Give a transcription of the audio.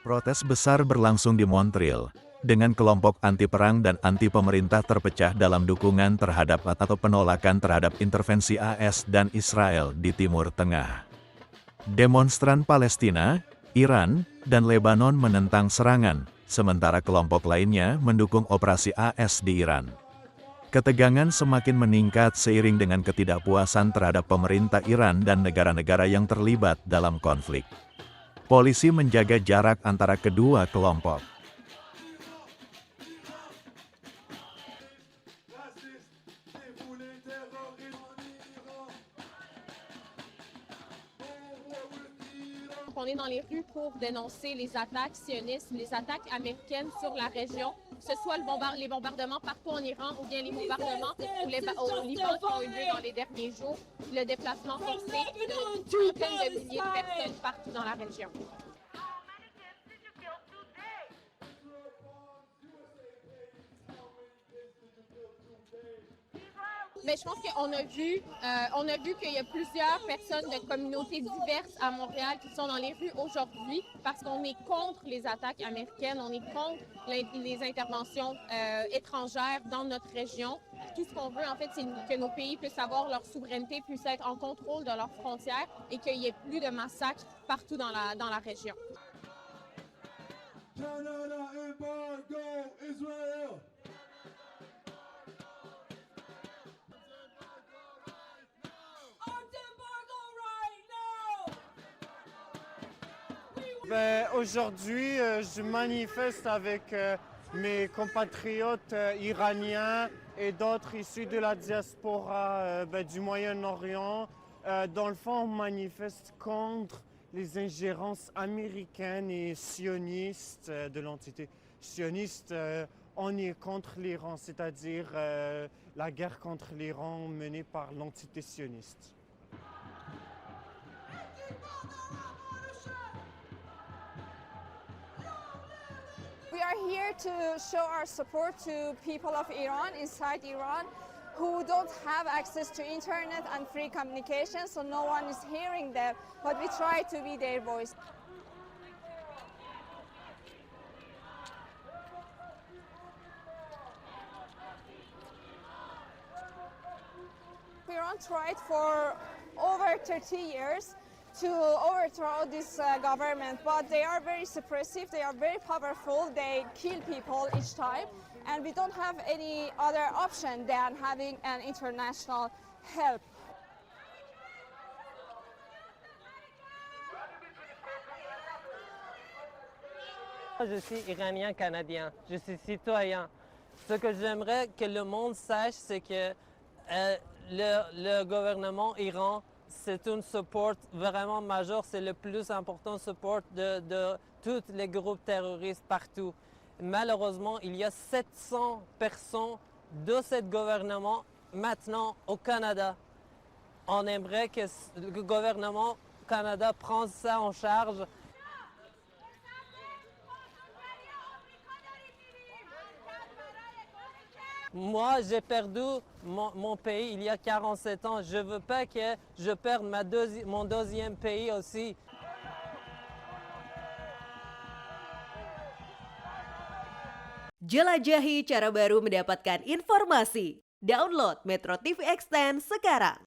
Protes besar berlangsung di Montreal, dengan kelompok anti-perang dan anti-pemerintah terpecah dalam dukungan terhadap atau penolakan terhadap intervensi AS dan Israel di Timur Tengah. Demonstran Palestina, Iran, dan Lebanon menentang serangan, sementara kelompok lainnya mendukung operasi AS di Iran. Ketegangan semakin meningkat seiring dengan ketidakpuasan terhadap pemerintah Iran dan negara-negara yang terlibat dalam konflik. Polisi menjaga jarak antara kedua kelompok. On est dans les rues pour dénoncer les attaques sionistes, les attaques américaines sur la région, que ce soit les bombardements partout en Iran ou bien les bombardements au Liban qui ont eu lieu dans les derniers jours, le déplacement forcé de centaines de milliers de personnes partout dans la région. Mais je pense qu'on a vu qu'il y a plusieurs personnes de communautés diverses à Montréal qui sont dans les rues aujourd'hui parce qu'on est contre les attaques américaines, on est contre les interventions étrangères dans notre région. Tout ce qu'on veut, en fait, c'est que nos pays puissent avoir leur souveraineté, puissent être en contrôle de leurs frontières et qu'il n'y ait plus de massacres partout dans la région. Canada embargo Israel. Aujourd'hui, je manifeste avec mes compatriotes iraniens et d'autres issus de la diaspora du Moyen-Orient. Dans le fond, on manifeste contre les ingérences américaines et sionistes de l'entité sioniste. On est contre l'Iran, c'est-à-dire la guerre contre l'Iran menée par l'entité sioniste. We are here to show our support to people of Iran, inside Iran, who don't have access to internet and free communication, so no one is hearing them, but we try to be their voice. Iran tried for over 30 years to overthrow this government, but they are very suppressive, they are very powerful, they kill people each time, and we don't have any other option than having an international help. Je suis iranien-canadien, je suis citoyen. Ce que j'aimerais que le monde sache, c'est que le gouvernement iran, c'est un support vraiment majeur, c'est le plus important support de tous les groupes terroristes partout. Malheureusement, il y a 700 personnes de ce gouvernement maintenant au Canada. On aimerait que le gouvernement Canada prenne ça en charge. Moi, j'ai perdu mon pays il y a 47 ans. Je ne veux pas que je perde mon deuxième pays aussi. Jelajahi cara baru mendapatkan informasi. Download Metro TV Extend sekarang.